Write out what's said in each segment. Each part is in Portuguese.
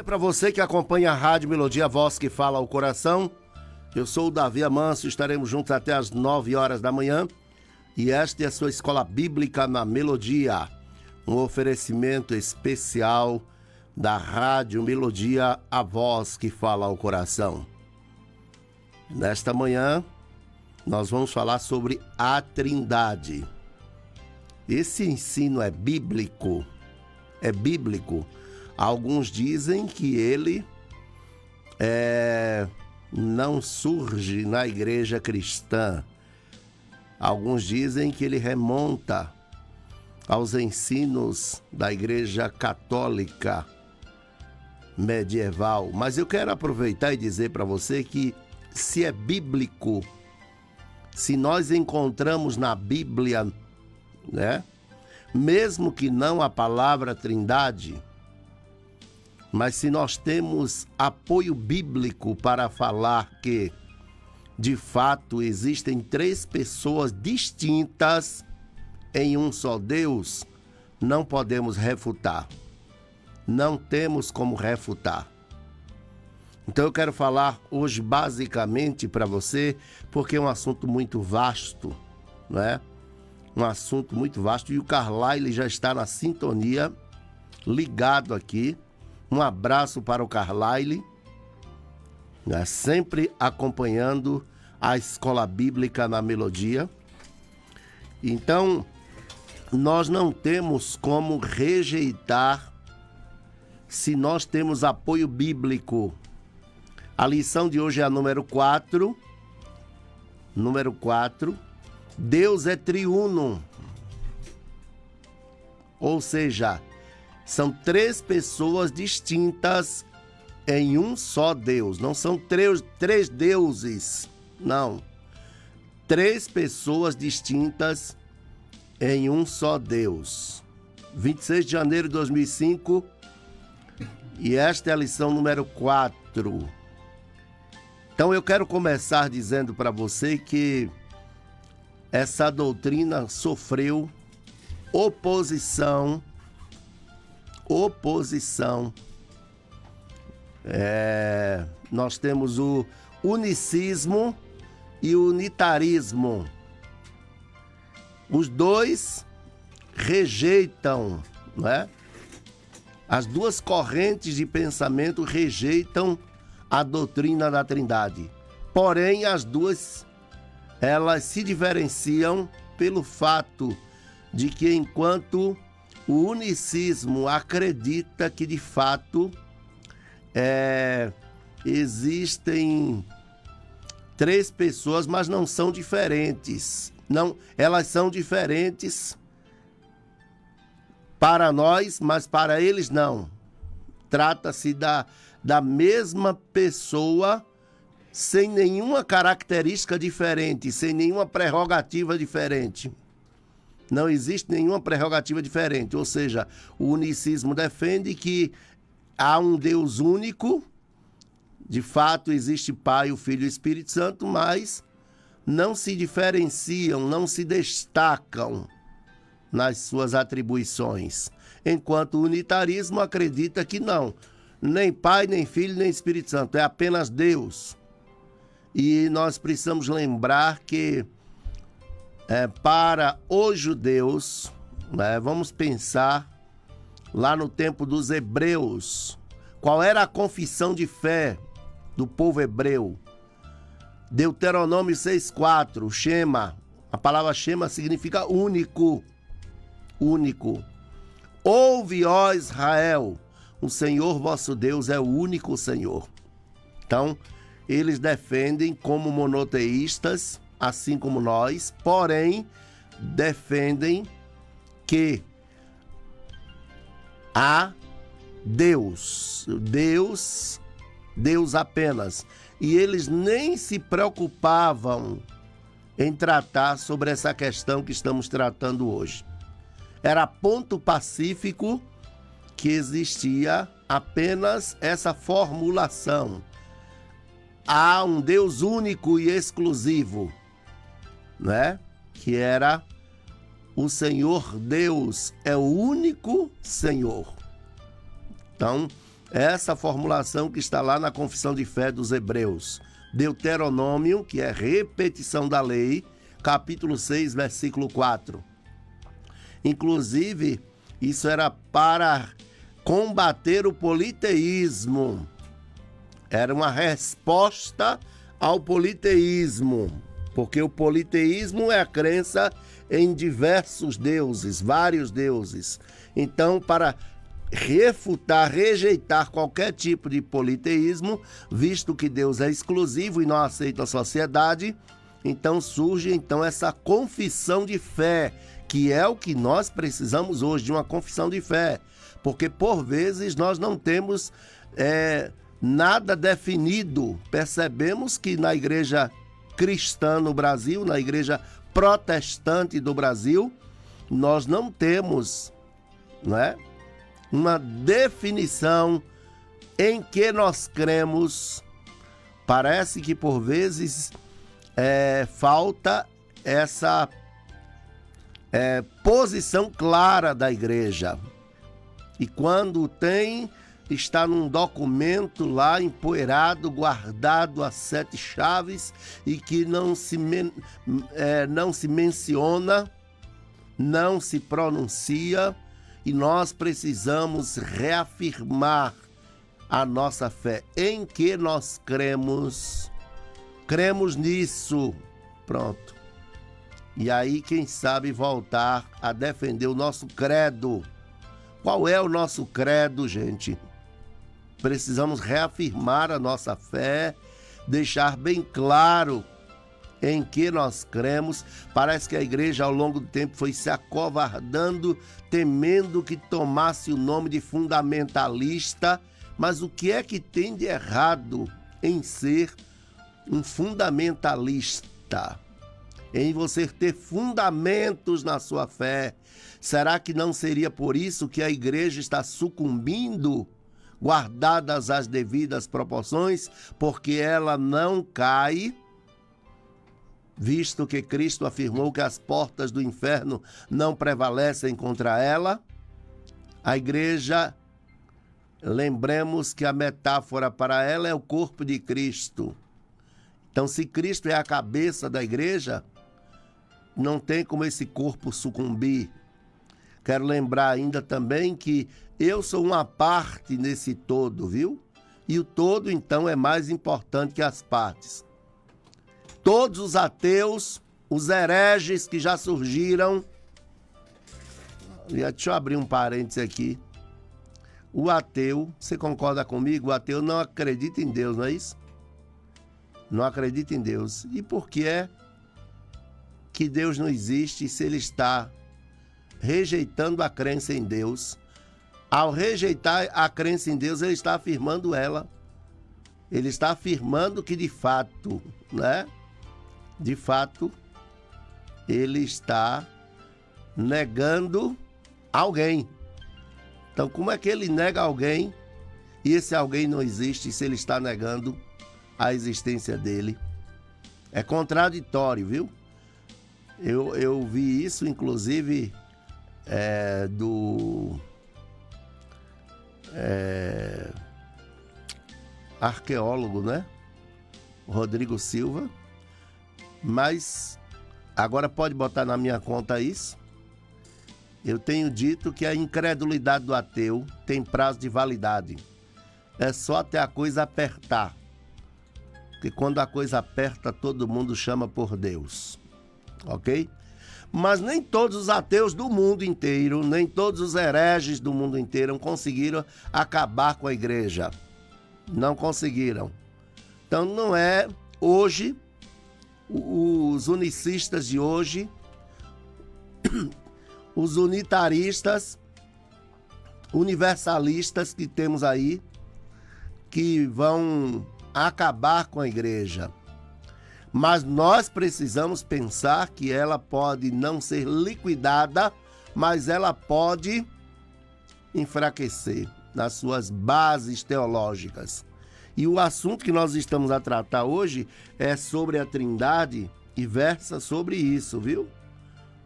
para você que acompanha a Rádio Melodia, a voz que fala ao coração. Eu sou o Davi Amâncio, estaremos juntos até as 9 horas da manhã. E esta é a sua escola bíblica na Melodia, um oferecimento especial da Rádio Melodia, a voz que fala ao coração. Nesta manhã, nós vamos falar sobre a Trindade. Esse ensino é bíblico. É bíblico. Alguns dizem que ele não surge na igreja cristã. Alguns dizem que ele remonta aos ensinos da igreja católica medieval. Mas eu quero aproveitar e dizer para você que se é bíblico, se nós encontramos na Bíblia, né, mesmo que não a palavra Trindade, mas se nós temos apoio bíblico para falar que, de fato, existem três pessoas distintas em um só Deus, não podemos refutar. Não temos como refutar. Então eu quero falar hoje basicamente para você, porque é um assunto muito vasto, não é? Um assunto muito vasto, e o Carlyle já está na sintonia, ligado aqui. Um abraço para o Carlyle, né? Sempre acompanhando a escola bíblica na Melodia. Então, nós não temos como rejeitar se nós temos apoio bíblico. A lição de hoje é a número 4. Número 4. Deus é triuno. Ou seja, são três pessoas distintas em um só Deus. Não são três deuses, não. Três pessoas distintas em um só Deus. 26 de janeiro de 2005, e esta é a lição número 4. Então eu quero começar dizendo para você que essa doutrina sofreu oposição. Nós temos o unicismo e o unitarismo. Os dois rejeitam, não é? As duas correntes de pensamento rejeitam a doutrina da Trindade. Porém, as duas, elas se diferenciam pelo fato de que, enquanto o unicismo acredita que, de fato, existem três pessoas, mas não são diferentes. Não, elas são diferentes para nós, mas para eles não. Trata-se da mesma pessoa, sem nenhuma característica diferente, sem nenhuma prerrogativa diferente. Não existe nenhuma prerrogativa diferente. Ou seja, o unicismo defende que há um Deus único. De fato, existe Pai, o Filho e o Espírito Santo, mas não se diferenciam, não se destacam nas suas atribuições. Enquanto o unitarismo acredita que não, nem Pai, nem Filho, nem Espírito Santo, é apenas Deus. E nós precisamos lembrar que para os judeus, né, vamos pensar lá no tempo dos hebreus, qual era a confissão de fé do povo hebreu? Deuteronômio 6,4, Shema. A palavra Shema significa único. Único. Ouve, ó Israel, o Senhor vosso Deus é o único Senhor. Então, eles defendem como monoteístas, assim como nós, porém, defendem que há Deus apenas. E eles nem se preocupavam em tratar sobre essa questão que estamos tratando hoje. Era ponto pacífico que existia apenas essa formulação. Há um Deus único e exclusivo, né? Que era o Senhor Deus, é o único Senhor. Então, essa formulação que está lá na Confissão de Fé dos Hebreus. Deuteronômio, que é repetição da lei, capítulo 6, versículo 4. Inclusive, isso era para combater o politeísmo. Era uma resposta ao politeísmo, porque o politeísmo é a crença em diversos deuses, vários deuses. Então, para refutar, rejeitar qualquer tipo de politeísmo, visto que Deus é exclusivo e não aceita a sociedade, então surge essa confissão de fé, que é o que nós precisamos hoje, de uma confissão de fé, porque por vezes nós não temos nada definido. Percebemos que na igreja cristã no Brasil, na igreja protestante do Brasil, nós não temos, uma definição em que nós cremos. Parece que por vezes falta essa posição clara da igreja. E quando tem, está num documento lá empoeirado, guardado a 7 chaves, e que não se menciona, não se pronuncia, e nós precisamos reafirmar a nossa fé. Em que nós cremos? Cremos nisso. Pronto. E aí, quem sabe, voltar a defender o nosso credo. Qual é o nosso credo, gente? Precisamos reafirmar a nossa fé, deixar bem claro em que nós cremos. Parece que a igreja ao longo do tempo foi se acovardando, temendo que tomasse o nome de fundamentalista. Mas o que é que tem de errado em ser um fundamentalista? Em você ter fundamentos na sua fé? Será que não seria por isso que a igreja está sucumbindo, guardadas as devidas proporções, porque ela não cai, visto que Cristo afirmou que as portas do inferno não prevalecem contra ela? A igreja, lembremos que a metáfora para ela é o corpo de Cristo. Então, se Cristo é a cabeça da igreja, não tem como esse corpo sucumbir. Quero lembrar ainda também que eu sou uma parte nesse todo, viu? E o todo, então, é mais importante que as partes. Todos os ateus, os hereges que já surgiram... Deixa eu abrir um parênteses aqui. O ateu, você concorda comigo? O ateu não acredita em Deus, não é isso? Não acredita em Deus. E por que é que Deus não existe se ele está rejeitando a crença em Deus? Ao rejeitar a crença em Deus, ele está afirmando ela. Ele está afirmando que de fato, de fato, ele está negando alguém. Então, como é que ele nega alguém e esse alguém não existe se ele está negando a existência dele? É contraditório, viu? Eu vi isso, inclusive, do arqueólogo, Rodrigo Silva. Mas agora pode botar na minha conta isso. Eu tenho dito que a incredulidade do ateu tem prazo de validade. É só até a coisa apertar. Porque quando a coisa aperta, todo mundo chama por Deus. Ok? Mas nem todos os ateus do mundo inteiro, nem todos os hereges do mundo inteiro conseguiram acabar com a igreja. Não conseguiram. Então não é hoje, os unicistas de hoje, os unitaristas, universalistas que temos aí, que vão acabar com a igreja. Mas nós precisamos pensar que ela pode não ser liquidada, mas ela pode enfraquecer nas suas bases teológicas. E o assunto que nós estamos a tratar hoje é sobre a Trindade e versa sobre isso, viu?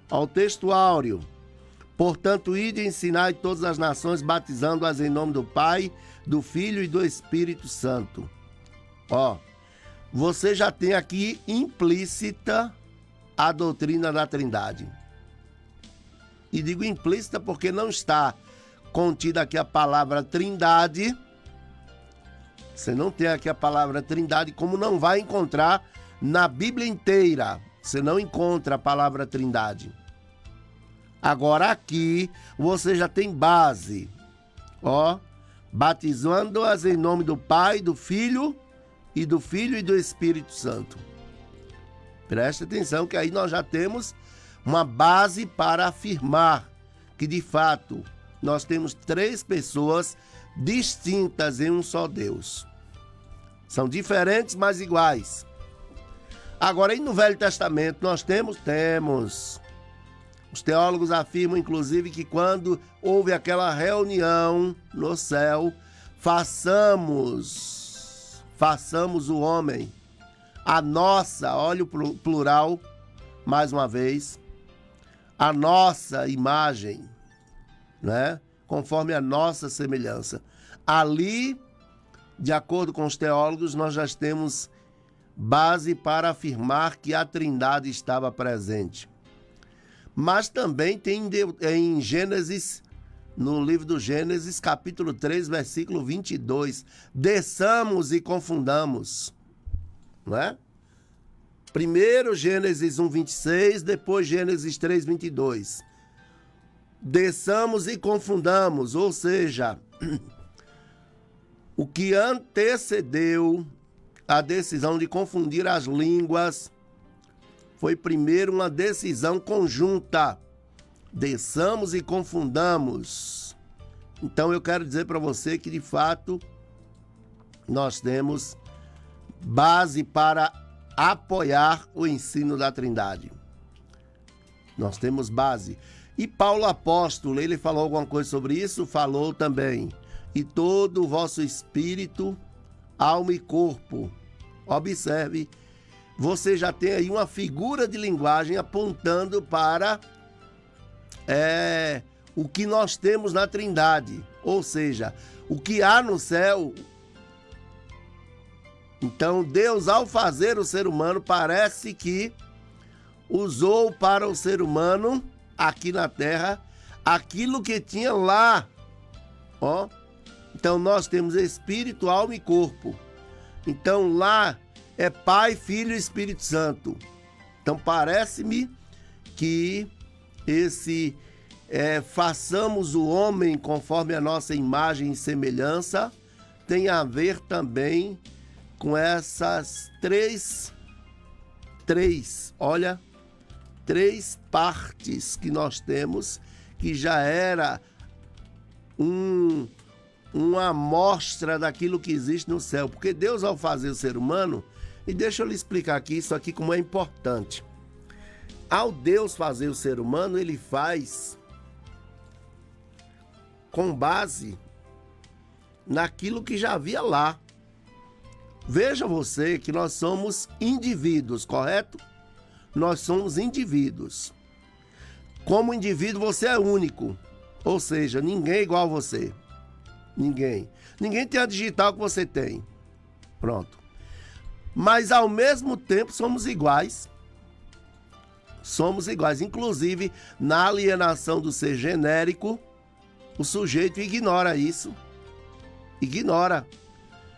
Ao texto áureo: Portanto, ide e ensinai todas as nações, batizando-as em nome do Pai, do Filho e do Espírito Santo. Ó, você já tem aqui implícita a doutrina da Trindade. E digo implícita porque não está contida aqui a palavra Trindade. Você não tem aqui a palavra Trindade, como não vai encontrar na Bíblia inteira. Você não encontra a palavra Trindade. Agora aqui você já tem base. Ó, batizando-as em nome do Pai, do Filho e do Espírito Santo. Preste atenção que aí nós já temos uma base para afirmar que de fato nós temos três pessoas distintas em um só Deus. São diferentes, mas iguais. Agora, aí no Velho Testamento nós temos. Os teólogos afirmam, inclusive, que quando houve aquela reunião no céu, façamos o homem, a nossa, olha o plural, mais uma vez, a nossa imagem, né? Conforme a nossa semelhança. Ali, de acordo com os teólogos, nós já temos base para afirmar que a Trindade estava presente. Mas também tem em Gênesis, no livro do Gênesis, capítulo 3, versículo 22, desçamos e confundamos, não é? Primeiro Gênesis 1, 26, depois Gênesis 3, 22. Desçamos e confundamos, ou seja, o que antecedeu a decisão de confundir as línguas foi primeiro uma decisão conjunta. Desçamos e confundamos. Então eu quero dizer para você que de fato nós temos base para apoiar o ensino da Trindade. Nós temos base. E Paulo apóstolo, ele falou alguma coisa sobre isso? Falou também. E todo o vosso espírito, alma e corpo. Observe, você já tem aí uma figura de linguagem apontando para o que nós temos na Trindade. Ou seja, o que há no céu. Então, Deus, ao fazer o ser humano, parece que usou para o ser humano, aqui na terra, aquilo que tinha lá. Ó. Então, nós temos espírito, alma e corpo. Então, lá é Pai, Filho e Espírito Santo. Então, parece-me que esse façamos o homem conforme a nossa imagem e semelhança tem a ver também com essas três partes que nós temos, que já era uma amostra daquilo que existe no céu. Porque Deus, ao fazer o ser humano, e deixa eu lhe explicar aqui isso aqui como é importante. Ao Deus fazer o ser humano, ele faz com base naquilo que já havia lá. Veja você que nós somos indivíduos, correto? Nós somos indivíduos. Como indivíduo, você é único. Ou seja, ninguém é igual a você. Ninguém. Ninguém tem a digital que você tem. Pronto. Mas, ao mesmo tempo, somos iguais. Somos iguais. Inclusive, na alienação do ser genérico, o sujeito ignora isso. Ignora.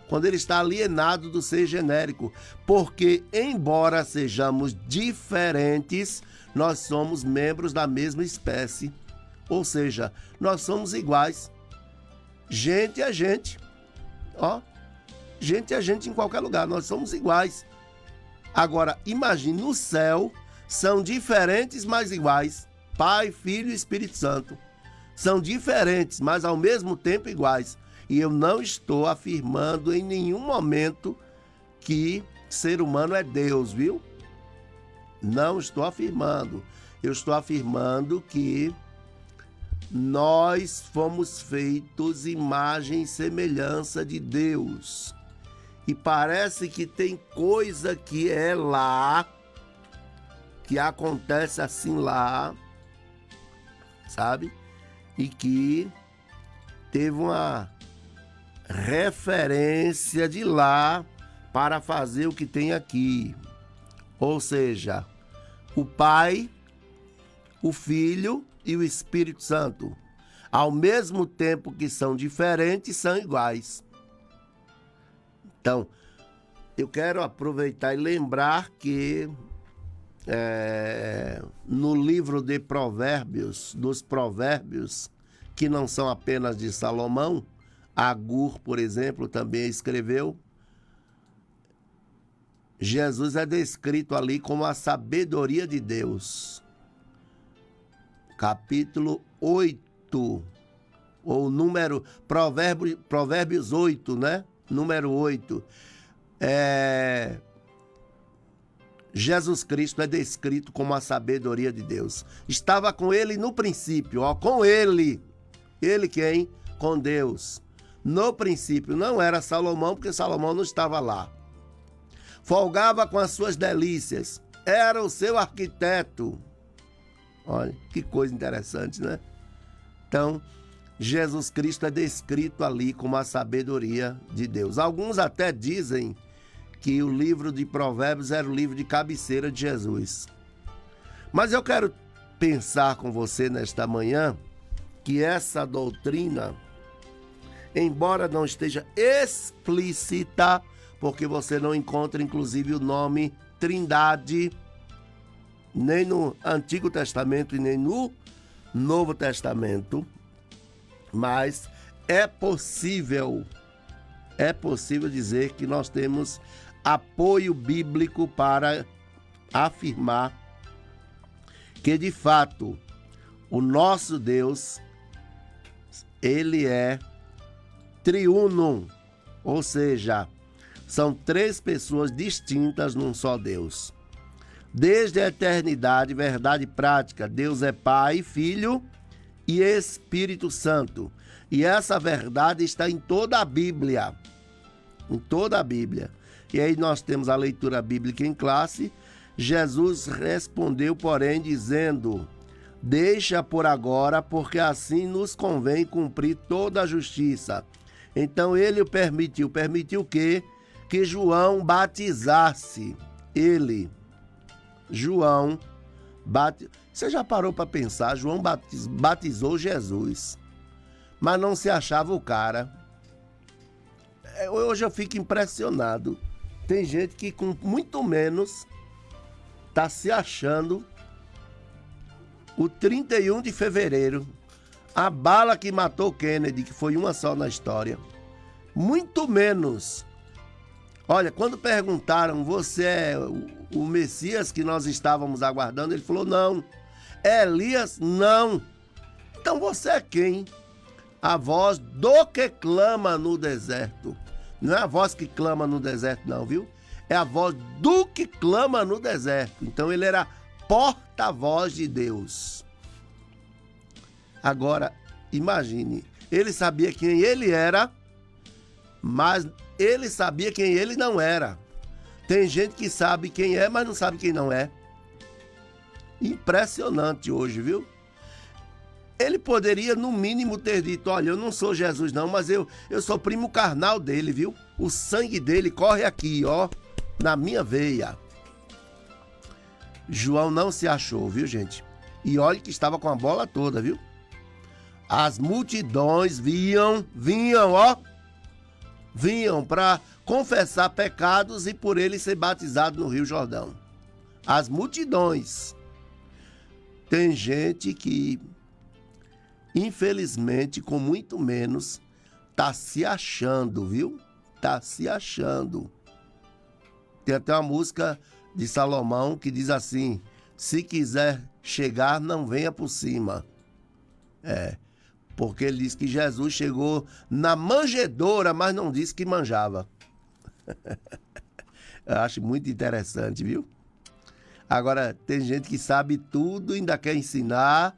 Quando ele está alienado do ser genérico. Porque, embora sejamos diferentes, nós somos membros da mesma espécie. Ou seja, nós somos iguais. Gente é gente. Ó. Gente é gente em qualquer lugar. Nós somos iguais. Agora, imagine, no céu, são diferentes, mas iguais. Pai, Filho e Espírito Santo. São diferentes, mas ao mesmo tempo iguais. E eu não estou afirmando em nenhum momento que ser humano é Deus, viu? Não estou afirmando. Eu estou afirmando que nós fomos feitos imagem e semelhança de Deus. E parece que tem coisa que é lá, que acontece assim lá, sabe? E que teve uma referência de lá para fazer o que tem aqui. Ou seja, o Pai, o Filho e o Espírito Santo, ao mesmo tempo que são diferentes, são iguais. Então, eu quero aproveitar e lembrar que no livro de Provérbios, dos Provérbios, que não são apenas de Salomão, Agur, por exemplo, também escreveu, Jesus é descrito ali como a sabedoria de Deus. Capítulo 8, ou número, Provérbios 8, né? Número 8. Jesus Cristo é descrito como a sabedoria de Deus. Estava com ele no princípio, com ele. Ele quem? Com Deus. No princípio, não era Salomão, porque Salomão não estava lá. Folgava com as suas delícias. Era o seu arquiteto. Olha, que coisa interessante, né? Então, Jesus Cristo é descrito ali como a sabedoria de Deus. Alguns até dizem que o livro de Provérbios era o livro de cabeceira de Jesus. Mas eu quero pensar com você nesta manhã que essa doutrina, embora não esteja explícita, porque você não encontra inclusive o nome Trindade, nem no Antigo Testamento e nem no Novo Testamento, mas é possível dizer que nós temos apoio bíblico para afirmar que, de fato, o nosso Deus, ele é triuno, ou seja, são três pessoas distintas num só Deus. Desde a eternidade, verdade prática, Deus é Pai, Filho e Espírito Santo. E essa verdade está em toda a Bíblia. Em toda a Bíblia. E aí nós temos a leitura bíblica em classe. Jesus respondeu, porém, dizendo: deixa por agora, porque assim nos convém cumprir toda a justiça. Então ele o permitiu. Permitiu que João batizasse. João batizou. Você já parou para pensar? João batizou Jesus, mas não se achava o cara. Hoje eu fico impressionado. Tem gente que com muito menos está se achando o 31 de fevereiro, a bala que matou Kennedy, que foi uma só na história. Muito menos. Olha, quando perguntaram, você é o Messias que nós estávamos aguardando? Ele falou, não. Elias, não. Então você é quem? A voz do que clama no deserto. Não é a voz que clama no deserto, não, viu? É a voz do que clama no deserto. Então ele era porta-voz de Deus. Agora, imagine, ele sabia quem ele era, mas ele sabia quem ele não era. Tem gente que sabe quem é, mas não sabe quem não é. Impressionante hoje, viu? Ele poderia, no mínimo, ter dito, olha, eu não sou Jesus não, mas eu sou primo carnal dele, viu? O sangue dele corre aqui, ó, na minha veia. João não se achou, viu, gente? E olha que estava com a bola toda, viu? As multidões vinham para confessar pecados e por ele ser batizado no Rio Jordão. As multidões. Tem gente que, infelizmente, com muito menos, tá se achando, viu? Tá se achando. Tem até uma música de Salomão que diz assim, se quiser chegar, não venha por cima. Porque ele diz que Jesus chegou na manjedoura, mas não disse que manjava. Eu acho muito interessante, viu? Agora, tem gente que sabe tudo, ainda quer ensinar.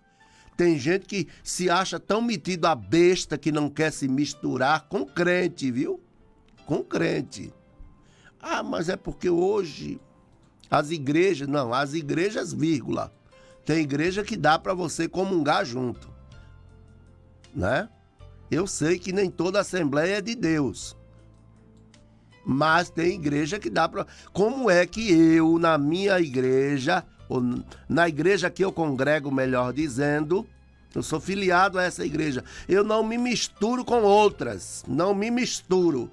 Tem gente que se acha tão metido a besta que não quer se misturar com crente, viu? Com crente. Ah, mas é porque hoje as igrejas, vírgula, Tem igreja que dá para você comungar junto, né? Eu sei que nem toda assembleia é de Deus, mas tem igreja que dá para... Como é que eu, na minha igreja, ou na igreja que eu congrego, melhor dizendo, eu sou filiado a essa igreja, eu não me misturo com outras, não me misturo.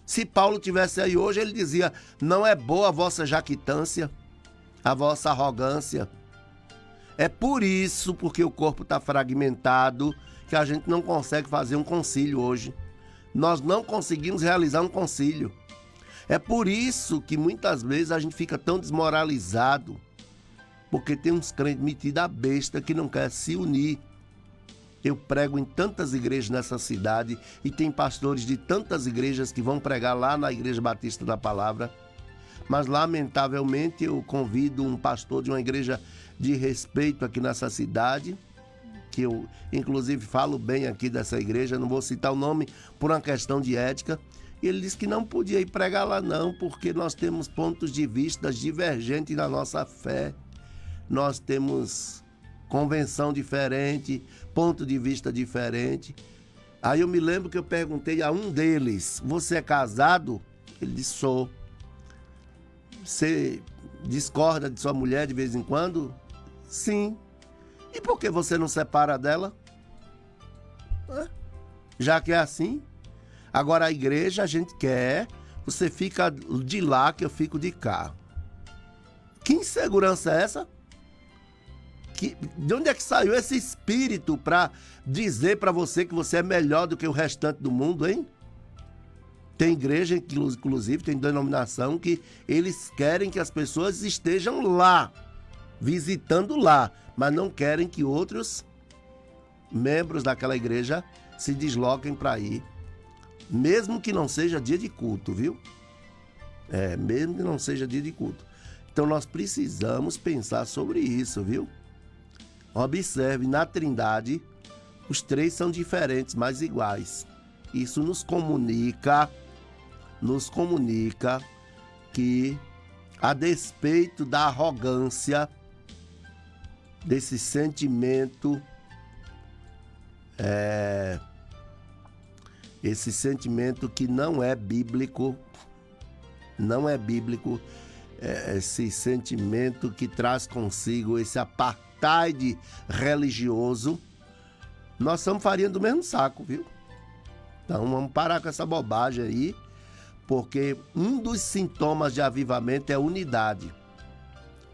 Se Paulo tivesse aí hoje, ele dizia, não é boa a vossa jactância, a vossa arrogância. É por isso, porque o corpo está fragmentado, que a gente não consegue fazer um concílio hoje. Nós não conseguimos realizar um concílio. É por isso que muitas vezes a gente fica tão desmoralizado, porque tem uns crentes metidos a besta que não quer se unir. Eu prego em tantas igrejas nessa cidade e tem pastores de tantas igrejas que vão pregar lá na Igreja Batista da Palavra, mas lamentavelmente eu convido um pastor de uma igreja de respeito aqui nessa cidade, que eu inclusive falo bem aqui dessa igreja, não vou citar o nome por uma questão de ética, e ele disse que não podia ir pregar lá não, porque nós temos pontos de vista divergentes na nossa fé, nós temos convenção diferente, ponto de vista diferente. Aí eu me lembro que eu perguntei a um deles, você é casado? Ele disse, sou. Você discorda de sua mulher de vez em quando? Sim. E por que você não separa dela? Já que é assim. Agora a igreja a gente quer, você fica de lá que eu fico de cá. Que insegurança é essa? De onde é que saiu esse espírito para dizer para você que você é melhor do que o restante do mundo, hein? Tem igreja, inclusive, tem denominação que eles querem que as pessoas estejam lá, visitando lá, mas não querem que outros membros daquela igreja se desloquem para ir, mesmo que não seja dia de culto, viu? Mesmo que não seja dia de culto. Então nós precisamos pensar sobre isso, viu? Observe, na Trindade, os três são diferentes, mas iguais. Isso nos comunica que, a despeito da arrogância, desse sentimento, esse sentimento que não é bíblico, esse sentimento que traz consigo esse apartheid religioso, nós somos farinha do mesmo saco, viu? Então vamos parar com essa bobagem aí, porque um dos sintomas de avivamento é unidade.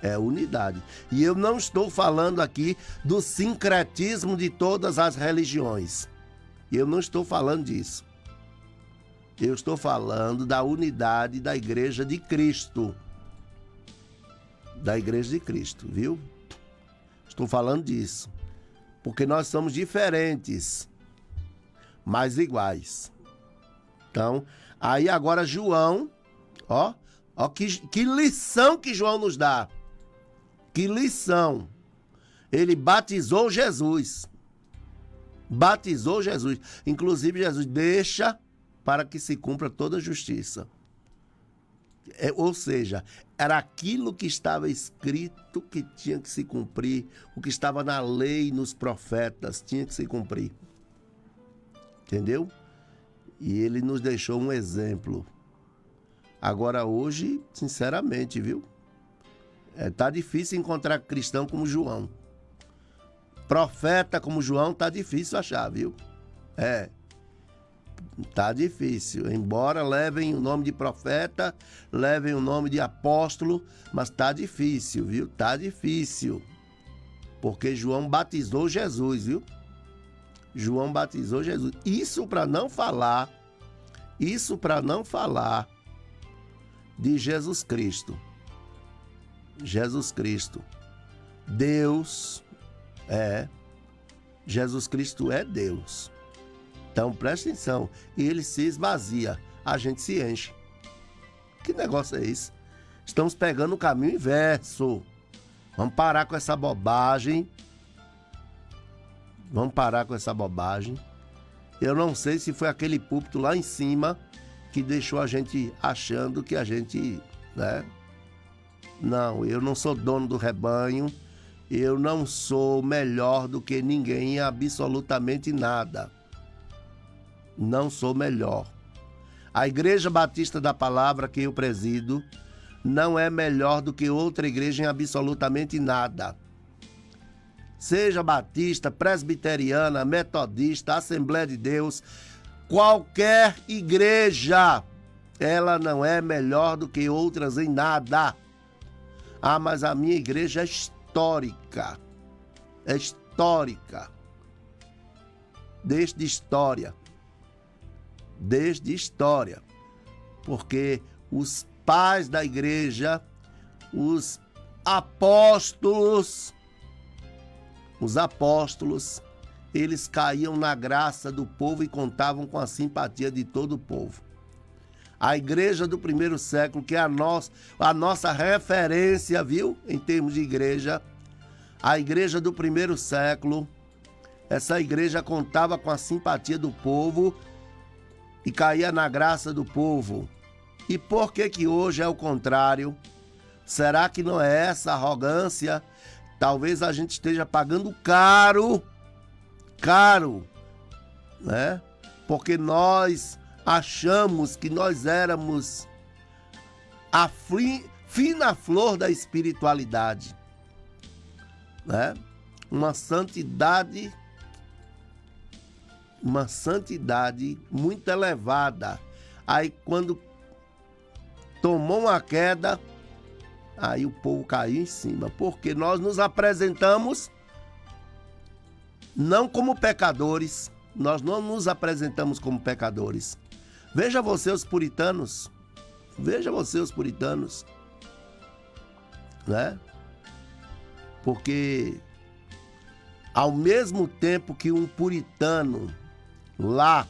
É unidade. E eu não estou falando aqui do sincretismo de todas as religiões. Eu não estou falando disso. Eu estou falando da unidade da Igreja de Cristo. Da Igreja de Cristo, viu? Estou falando disso. Porque nós somos diferentes, mas iguais. Então, aí agora João, ó que lição que João nos dá. Que lição. Ele batizou Jesus. Batizou Jesus. Inclusive Jesus deixa para que se cumpra toda a justiça. Ou seja, era aquilo que estava escrito que tinha que se cumprir, o que estava na lei, nos profetas, tinha que se cumprir. Entendeu? E ele nos deixou um exemplo. Agora hoje, sinceramente, viu? Tá difícil encontrar cristão como João. Profeta como João tá difícil achar, viu? Tá difícil. Embora levem o nome de profeta, levem o nome de apóstolo, mas tá difícil, viu? Tá difícil. Porque João batizou Jesus, viu? João batizou Jesus. Isso para não falar de Jesus Cristo. Jesus Cristo. Deus Jesus Cristo é Deus. Então presta atenção. E ele se esvazia, a gente se enche. Que negócio é esse? Estamos pegando o caminho inverso. Vamos parar com essa bobagem. Eu não sei se foi aquele púlpito lá em cima que deixou a gente achando que a gente, Não, eu não sou dono do rebanho, eu não sou melhor do que ninguém em absolutamente nada. Não sou melhor. A Igreja Batista da Palavra que eu presido não é melhor do que outra igreja em absolutamente nada. Seja batista, presbiteriana, metodista, Assembleia de Deus, qualquer igreja, ela não é melhor do que outras em nada. Ah, mas a minha igreja é histórica. É histórica. Desde história. Porque os pais da igreja, os apóstolos, eles caíam na graça do povo e contavam com a simpatia de todo o povo. A igreja do primeiro século, que é a nossa referência, viu? Em termos de igreja, a igreja do primeiro século, essa igreja contava com a simpatia do povo e caía na graça do povo. E por que hoje é o contrário? Será que não é essa arrogância? Talvez a gente esteja pagando caro, né? Porque nós achamos que nós éramos a fina flor da espiritualidade, né? Uma santidade muito elevada. Aí quando tomou uma queda, aí o povo caiu em cima, porque nós nos apresentamos não como pecadores, nós não nos apresentamos como pecadores. Veja você os puritanos, né? Porque ao mesmo tempo que um puritano lá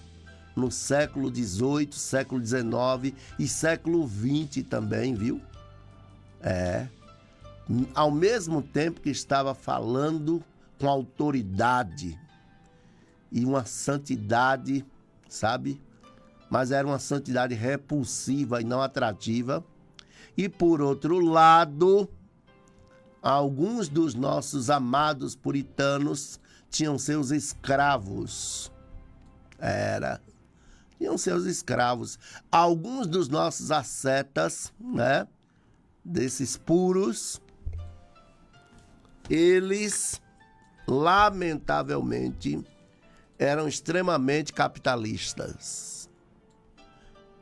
no século XVIII, século XIX e século XX também, viu? Ao mesmo tempo que estava falando com autoridade e uma santidade, sabe? Mas era uma santidade repulsiva e não atrativa. E por outro lado, alguns dos nossos amados puritanos tinham seus escravos. Tinham seus escravos. Alguns dos nossos ascetas, né? Desses puros, eles, lamentavelmente, eram extremamente capitalistas.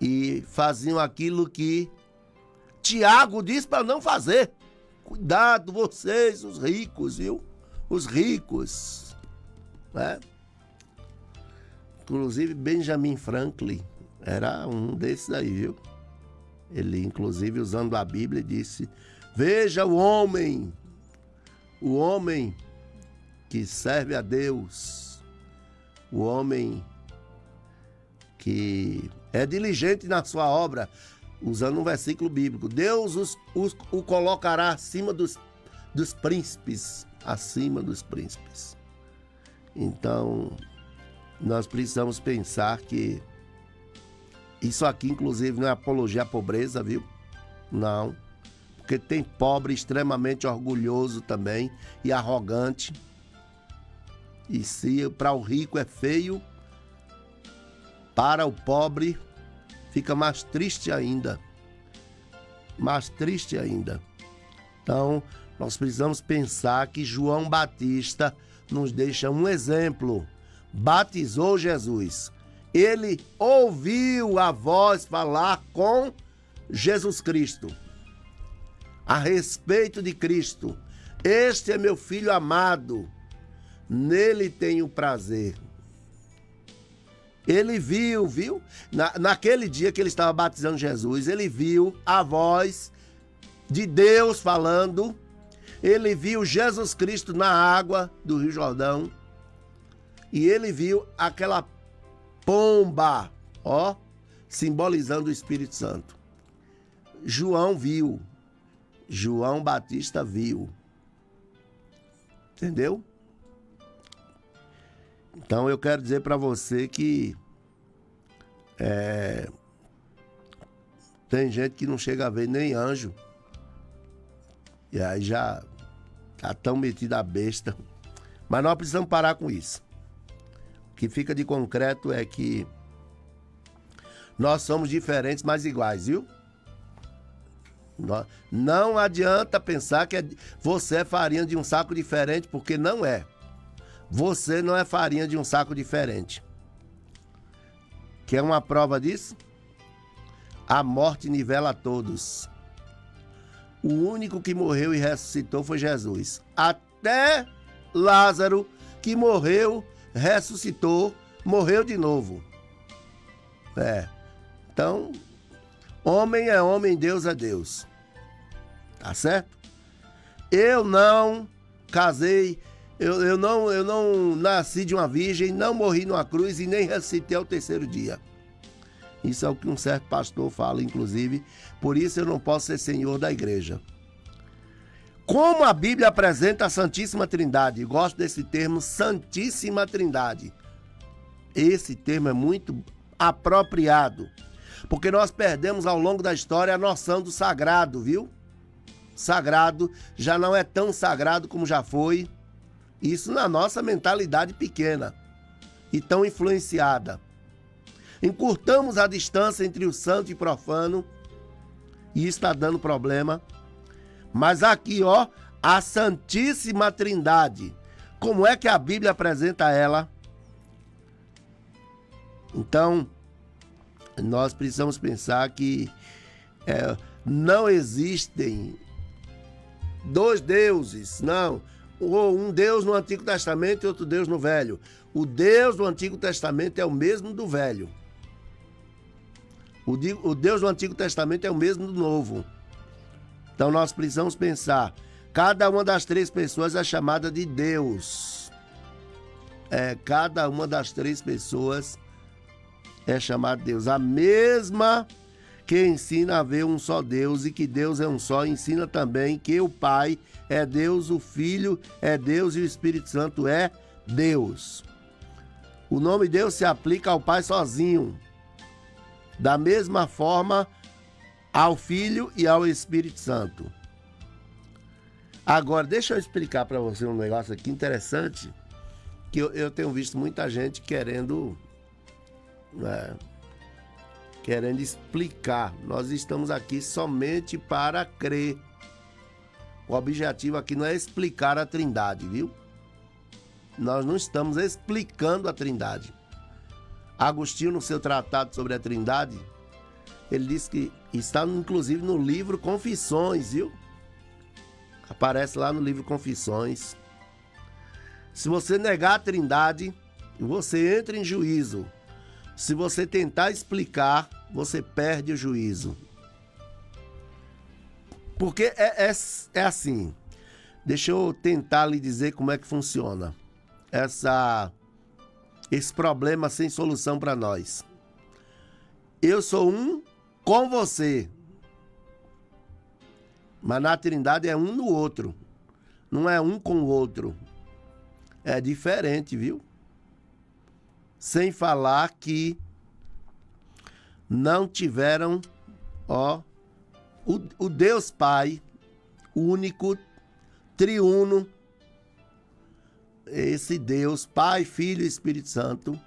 E faziam aquilo que Tiago diz para não fazer. Cuidado vocês, os ricos, viu? Os ricos, né? Inclusive Benjamin Franklin era um desses aí, viu? Ele, inclusive, usando a Bíblia, disse: veja o homem que serve a Deus, o homem que é diligente na sua obra, usando um versículo bíblico. Deus o colocará acima dos príncipes, acima dos príncipes. Então, nós precisamos pensar que isso aqui, inclusive, não é apologia à pobreza, viu? Não. Porque tem pobre extremamente orgulhoso também e arrogante. E se para o rico é feio, para o pobre fica mais triste ainda. Mais triste ainda. Então, nós precisamos pensar que João Batista nos deixa um exemplo. Batizou Jesus. Ele ouviu a voz falar com Jesus Cristo, a respeito de Cristo. Este é meu filho amado, nele tenho prazer. Ele viu? Naquele dia que ele estava batizando Jesus, ele viu a voz de Deus falando, ele viu Jesus Cristo na água do Rio Jordão, e ele viu aquela pomba, ó, simbolizando o Espírito Santo. João viu. João Batista viu. Entendeu? Então eu quero dizer para você que tem gente que não chega a ver nem anjo, E aí já tá tão metido a besta. Mas nós precisamos parar com isso. O que fica de concreto é que nós somos diferentes, mas iguais, viu? Não adianta pensar que você é farinha de um saco diferente, porque não é. Você não é farinha de um saco diferente. Quer uma prova disso? A morte nivela a todos. O único que morreu e ressuscitou foi Jesus. Até Lázaro, que morreu, ressuscitou, morreu de novo. Então, homem é homem, Deus é Deus. Tá certo? Eu não casei, eu não nasci de uma virgem, não morri numa cruz e nem ressuscitei ao terceiro dia. Isso é o que um certo pastor fala, inclusive. Por isso eu não posso ser senhor da igreja. Como a Bíblia apresenta a Santíssima Trindade? Eu gosto desse termo, Santíssima Trindade. Esse termo é muito apropriado. Porque nós perdemos ao longo da história a noção do sagrado, viu? Sagrado já não é tão sagrado como já foi. Isso na nossa mentalidade pequena e tão influenciada. Encurtamos a distância entre o santo e profano e isso está dando problema. Mas aqui, ó, a Santíssima Trindade. Como é que a Bíblia apresenta ela? Então, nós precisamos pensar que não existem dois deuses, não. Ou um Deus no Antigo Testamento e outro Deus no Velho. O Deus do Antigo Testamento é o mesmo do Velho. O Deus do Antigo Testamento é o mesmo do Novo. Então nós precisamos pensar, cada uma das três pessoas é chamada de Deus. Cada uma das três pessoas é chamada de Deus. A mesma que ensina a ver um só Deus e que Deus é um só, ensina também que o Pai é Deus, o Filho é Deus e o Espírito Santo é Deus. O nome Deus se aplica ao Pai sozinho. Da mesma forma ao Filho e ao Espírito Santo. Agora, deixa eu explicar para você um negócio aqui interessante, que eu tenho visto muita gente querendo explicar. Nós estamos aqui somente para crer. O objetivo aqui não é explicar a Trindade, viu? Nós não estamos explicando a Trindade. Agostinho, no seu tratado sobre a Trindade, ele diz que está inclusive no livro Confissões, viu? Aparece lá no livro Confissões. Se você negar a Trindade, você entra em juízo. Se você tentar explicar, você perde o juízo. Porque é assim. Deixa eu tentar lhe dizer como é que funciona esse problema sem solução para nós. Eu sou um com você. Mas na Trindade é um no outro. Não é um com o outro. É diferente, viu? Sem falar que não tiveram, o Deus Pai, único, triuno, esse Deus, Pai, Filho e Espírito Santo,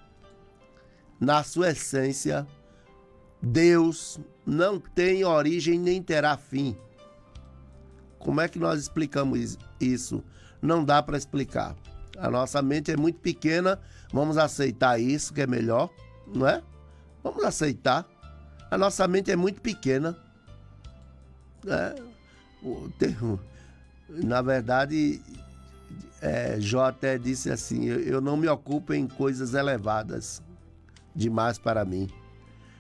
na sua essência, Deus não tem origem nem terá fim. Como é que nós explicamos isso? Não dá para explicar. A nossa mente é muito pequena, vamos aceitar isso, que é melhor, não é? Vamos aceitar. A nossa mente é muito pequena. Na verdade, Jó até disse assim, eu não me ocupo em coisas elevadas demais para mim.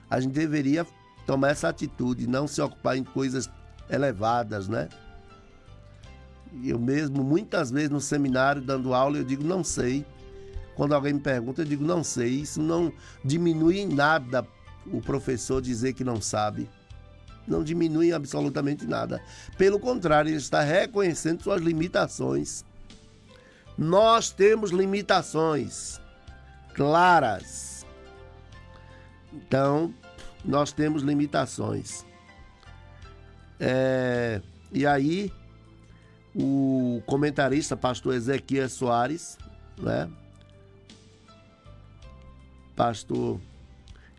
A gente deveria tomar essa atitude, não se ocupar em coisas elevadas, né? Eu mesmo, muitas vezes no seminário, dando aula, eu digo, não sei. Quando alguém me pergunta, eu digo, não sei. Isso não diminui em nada o professor dizer que não sabe. Não diminui absolutamente nada. Pelo contrário, ele está reconhecendo suas limitações. Nós temos limitações claras. Então, nós temos limitações. E aí, o comentarista pastor Ezequias Soares, né? Pastor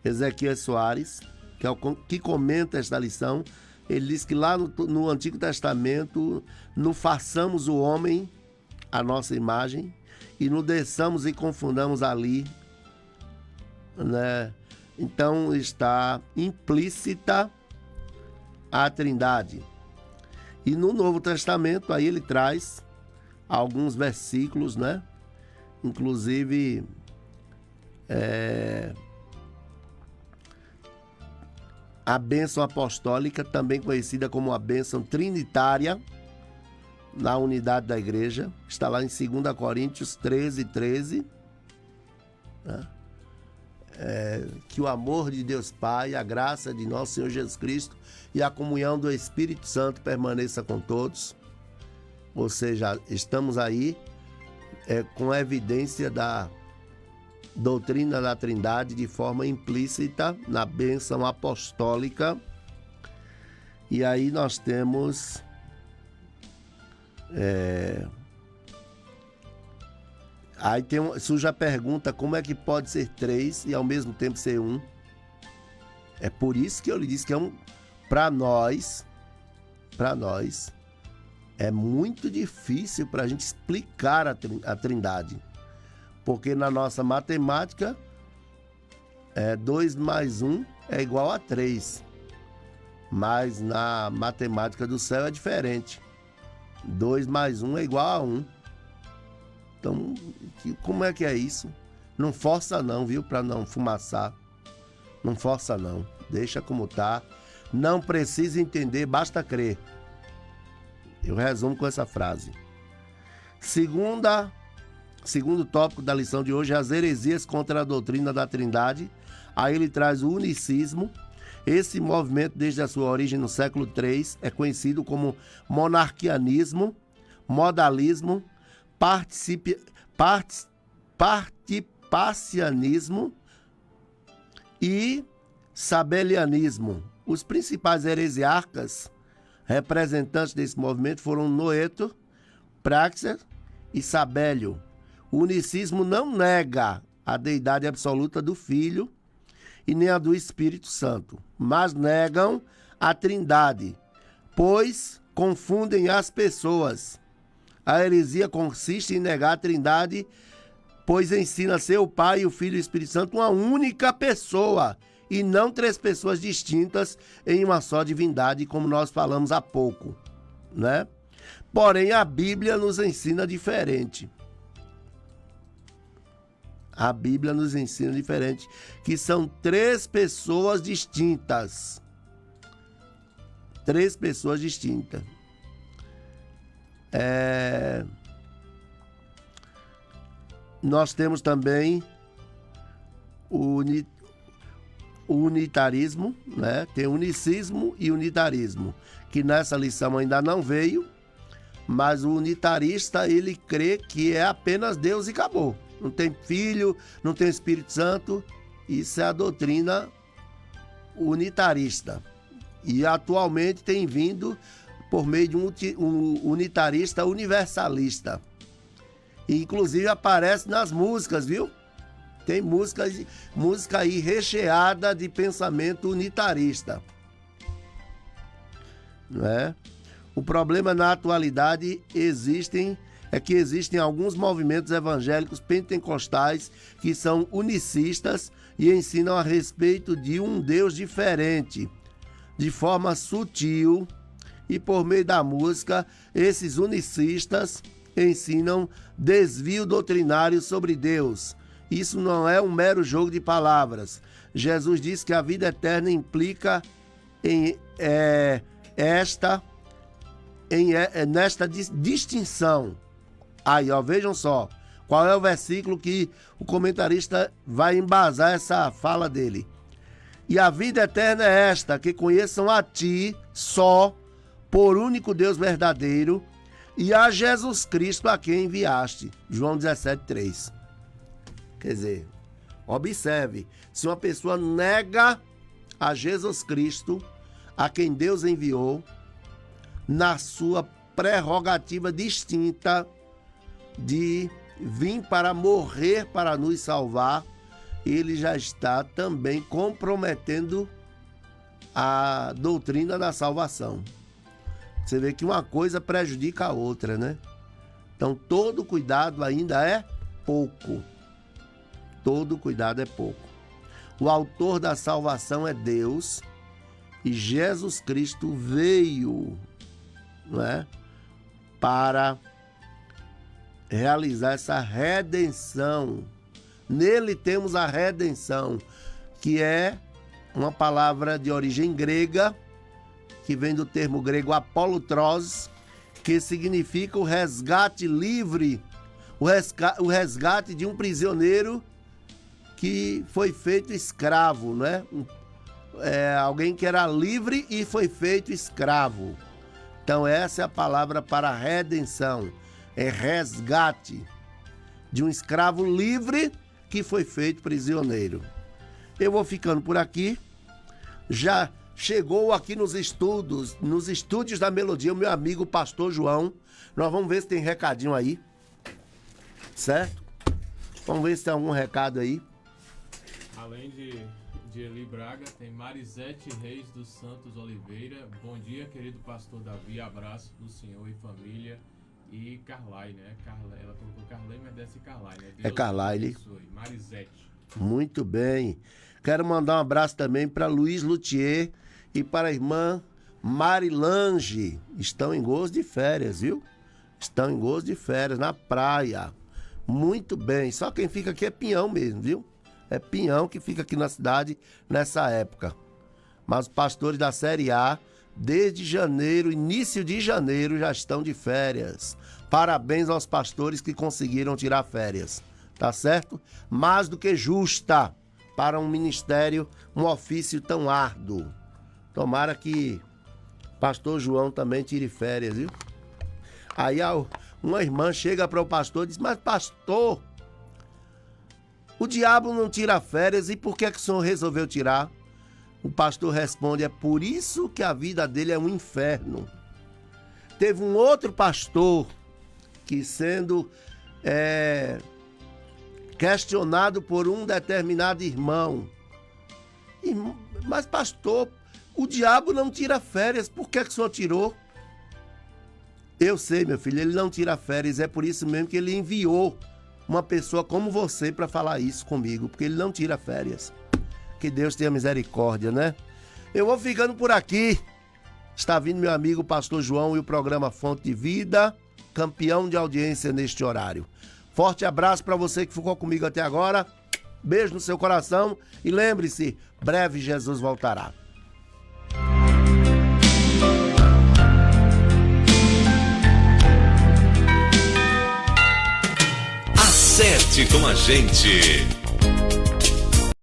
Ezequias Soares, que é o que comenta esta lição, ele diz que lá no Antigo Testamento, não façamos o homem a nossa imagem e não desçamos e confundamos ali, né? Então está implícita a Trindade. E no Novo Testamento aí ele traz alguns versículos, né? Inclusive a bênção apostólica, também conhecida como a bênção trinitária, na unidade da igreja, está lá em 2 Coríntios 13, né? Que o amor de Deus Pai, a graça de nosso Senhor Jesus Cristo e a comunhão do Espírito Santo permaneça com todos. Ou seja, estamos aí com a evidência da doutrina da Trindade de forma implícita na bênção apostólica. E aí nós temos aí surge a pergunta: como é que pode ser 3 e ao mesmo tempo ser 1? É por isso que eu lhe disse que para nós é muito difícil para a gente explicar a Trindade, porque na nossa matemática 2 mais 1 é igual a 3, mas na matemática do céu é diferente. 2 mais 1 é igual a 1. Então, como é que é isso? Não força não, viu? Para não fumaçar. Não força não. Deixa como tá. Não precisa entender, basta crer. Eu resumo com essa frase. Segundo tópico da lição de hoje é as heresias contra a doutrina da Trindade. Aí ele traz o unicismo. Esse movimento, desde a sua origem no século III, é conhecido como monarquianismo, modalismo, participacionismo e sabelianismo. Os principais heresiarcas representantes desse movimento foram Noeto, Praxeas e Sabélio. O unicismo não nega a deidade absoluta do Filho e nem a do Espírito Santo, mas negam a Trindade, pois confundem as pessoas. A heresia consiste em negar a Trindade, pois ensina ser o Pai, o Filho e o Espírito Santo uma única pessoa, e não 3 pessoas distintas em uma só divindade, como nós falamos há pouco, né? Porém, a Bíblia nos ensina diferente. A Bíblia nos ensina diferente, que são 3 pessoas distintas. 3 pessoas distintas. Nós temos também o unitarismo, né? Tem unicismo e unitarismo, que nessa lição ainda não veio, mas o unitarista, ele crê que é apenas Deus e acabou. Não tem Filho, não tem Espírito Santo. Isso é a doutrina unitarista. E atualmente tem vindo por meio de um unitarista universalista. E, inclusive, aparece nas músicas, viu? Tem música aí recheada de pensamento unitarista. Não é? O problema na atualidade é que existem alguns movimentos evangélicos pentecostais que são unicistas e ensinam a respeito de um Deus diferente, de forma sutil, e por meio da música, esses unicistas ensinam desvio doutrinário sobre Deus. Isso não é um mero jogo de palavras. Jesus disse que a vida eterna implica nesta distinção. Aí, ó, vejam só, qual é o versículo que o comentarista vai embasar essa fala dele. E a vida eterna é esta, que conheçam a ti só, por único Deus verdadeiro, e a Jesus Cristo a quem enviaste. João 17:3. Quer dizer, observe, se uma pessoa nega a Jesus Cristo, a quem Deus enviou, na sua prerrogativa distinta de vir para morrer para nos salvar, ele já está também comprometendo a doutrina da salvação. Você vê que uma coisa prejudica a outra, né? Então, todo cuidado ainda é pouco. Todo cuidado é pouco. O autor da salvação é Deus e Jesus Cristo veio, não é, para realizar essa redenção. Nele temos a redenção, que é uma palavra de origem grega, que vem do termo grego apolutros, que significa o resgate livre, o resgate de um prisioneiro que foi feito escravo, né? Alguém que era livre e foi feito escravo. Então essa é a palavra para redenção, é resgate de um escravo livre que foi feito prisioneiro. Eu vou ficando por aqui. Já chegou aqui nos estúdios da Melodia, o meu amigo Pastor João. Nós vamos ver se tem recadinho aí, certo? Vamos ver se tem algum recado aí. Além de Eli Braga, tem Marisete Reis dos Santos Oliveira. Bom dia, querido pastor Davi, abraço do senhor e família. E Carlai, né? Ela colocou Carlai, mas deve ser Carlai, né? É Carlai. Marisete. Muito bem. Quero mandar um abraço também para Luiz Luthier e para a irmã Marilange. Estão em gozo de férias, viu? Estão em gozo de férias na praia. Muito bem. Só quem fica aqui é Pinhão mesmo, viu? É Pinhão que fica aqui na cidade nessa época. Mas os pastores da Série A, desde janeiro, início de janeiro, já estão de férias. Parabéns aos pastores que conseguiram tirar férias. Tá certo? Mais do que justa para um ministério, um ofício tão árduo. Tomara que pastor João também tire férias, viu? Aí uma irmã chega para o pastor e diz: mas pastor, o diabo não tira férias e por que o senhor resolveu tirar? O pastor responde: é por isso que a vida dele é um inferno. Teve um outro pastor que, sendo questionado por um determinado irmão: mas pastor, o diabo não tira férias, por que o senhor tirou? Eu sei, meu filho, ele não tira férias, é por isso mesmo que ele enviou uma pessoa como você para falar isso comigo, porque ele não tira férias. Que Deus tenha misericórdia, né? Eu vou ficando por aqui. Está vindo meu amigo Pastor João e o programa Fonte de Vida, campeão de audiência neste horário. Forte abraço para você que ficou comigo até agora. Beijo no seu coração e lembre-se, breve Jesus voltará. Acerte com a gente.